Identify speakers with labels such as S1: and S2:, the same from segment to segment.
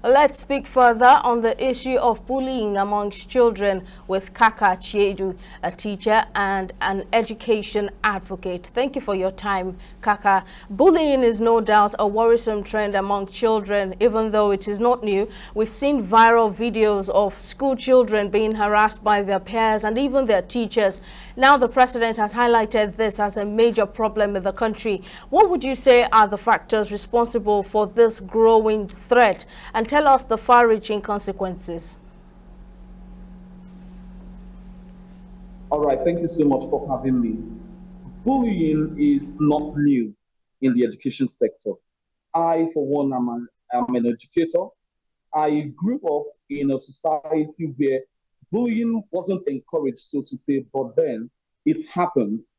S1: Let's speak further on the issue of bullying amongst children with Kaka Chiedu, a teacher and an education advocate. Thank you for your time, Kaka. Bullying is no doubt a worrisome trend among children, even though it is not new. We've seen viral videos of school children being harassed by their peers and even their teachers. Now the president has highlighted this as a major problem in the country. What would you say are the factors responsible for this growing threat? And tell us the far-reaching consequences.
S2: All right, thank you so much for having me. Bullying is not new in the education sector. I, for one, am an educator. I grew up in a society where bullying wasn't encouraged, so to say, but then it happens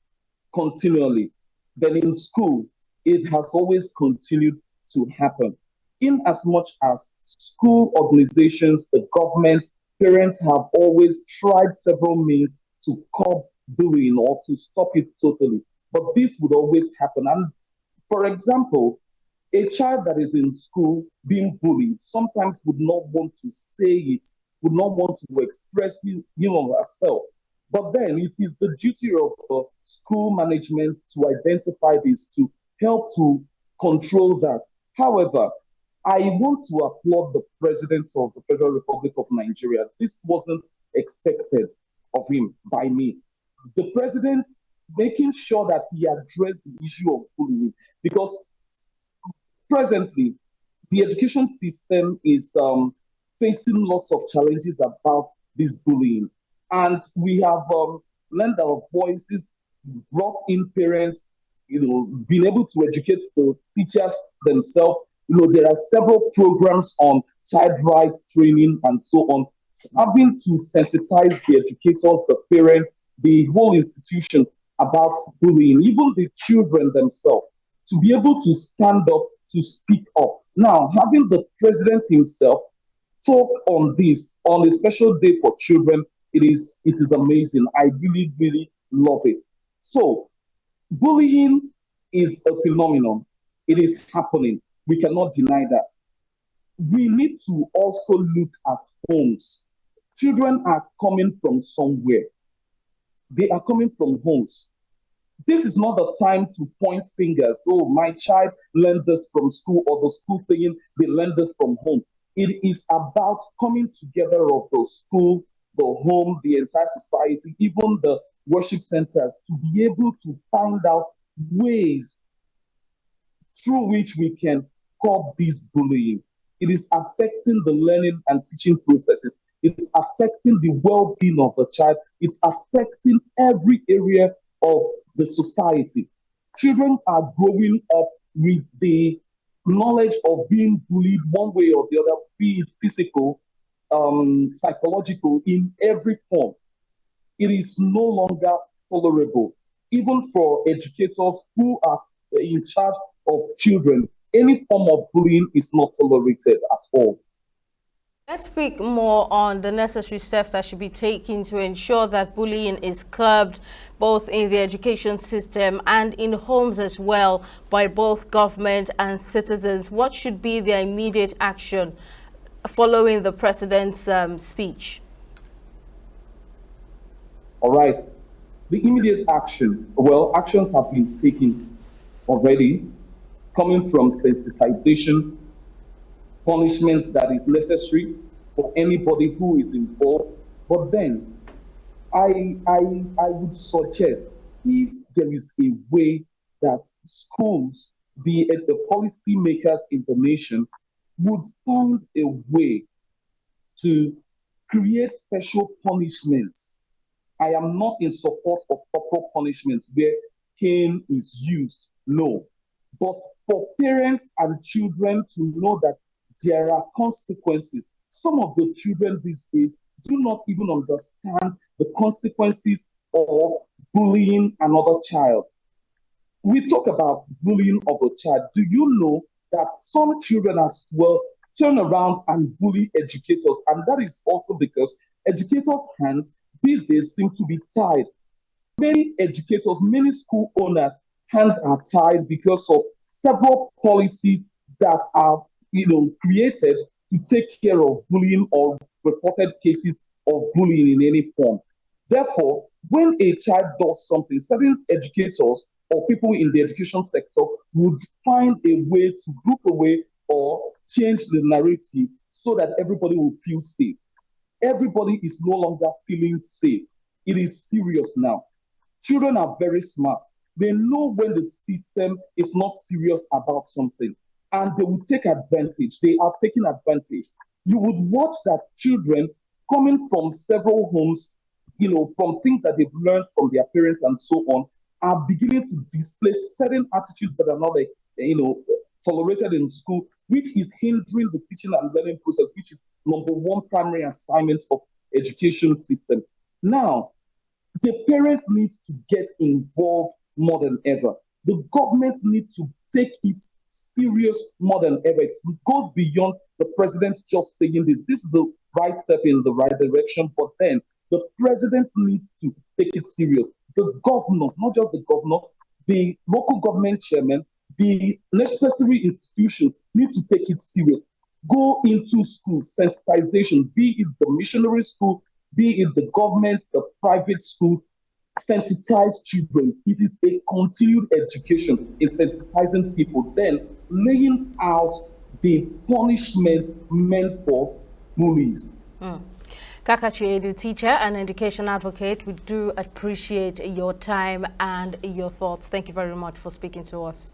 S2: continually. Then in school, it has always continued to happen. In as much as school organizations, the government, parents have always tried several means to curb bullying or to stop it totally. But this would always happen. And for example, a child that is in school being bullied sometimes would not want to say it, would not want to express herself. But then it is the duty of school management to identify this, to help to control that. However, I want to applaud the President of the Federal Republic of Nigeria. This wasn't expected of him by me. The President making sure that he addressed the issue of bullying, because presently the education system is facing lots of challenges about this bullying. And we have lent our voices, brought in parents, been able to educate the teachers themselves. There are several programs on child rights training and so on, having to sensitize the educators, the parents, the whole institution about bullying, even the children themselves, to be able to stand up, to speak up. Now, having the president himself talk on this on a special day for children, it is amazing. I really, really love it. So, bullying is a phenomenon. It is happening. We cannot deny that. We need to also look at homes. Children are coming from somewhere. They are coming from homes. This is not the time to point fingers. Oh, my child learned this from school, or the school saying they learned this from home. It is about coming together of the school, the home, the entire society, even the worship centers, to be able to find out ways through which we can curb this bullying. It is affecting the learning and teaching processes. It's affecting the well-being of the child. It's affecting every area of the society. Children are growing up with the knowledge of being bullied one way or the other, be it physical, psychological, in every form. It is no longer tolerable. Even for educators who are in charge of children, any form of bullying is not tolerated at all.
S1: Let's speak more on the necessary steps that should be taken to ensure that bullying is curbed both in the education system and in homes as well by both government and citizens. What should be their immediate action following the president's speech?
S2: All right. The immediate action, well, actions have been taken already, coming from sensitization, punishment that is necessary for anybody who is involved. But then I would suggest, if there is a way that schools, the policy makers in the nation, would find a way to create special punishments. I am not in support of corporal punishments where cane is used, no. But for parents and children to know that there are consequences. Some of the children these days do not even understand the consequences of bullying another child. We talk about bullying of a child. Do you know that some children as well turn around and bully educators? And that is also because educators' hands these days seem to be tied. Many educators, many school owners' hands are tied because of several policies that are created to take care of bullying or reported cases of bullying in any form. Therefore, when a child does something, certain educators or people in the education sector would find a way to group away or change the narrative so that everybody will feel safe. Everybody is no longer feeling safe. It is serious now. Children are very smart. They know when the system is not serious about something, and they will take advantage. They are taking advantage. You would watch that children coming from several homes, from things that they've learned from their parents and so on, are beginning to display certain attitudes that are not, tolerated in school, which is hindering the teaching and learning process, which is number one primary assignment of education system. Now, the parents need to get involved more than ever. The government needs to take it serious more than ever. It goes beyond the president just saying this. This is the right step in the right direction, but then the president needs to take it serious. The governors, not just the governor, the local government chairman, the necessary institutions need to take it serious. Go into school, sensitization, be it the missionary school, be it the government, the private school, sensitize children. It is a continued education in sensitizing people, then laying out the punishment meant for bullies.
S1: Kaka Chiedu, teacher and education advocate, we do appreciate your time and your thoughts. Thank you very much for speaking to us.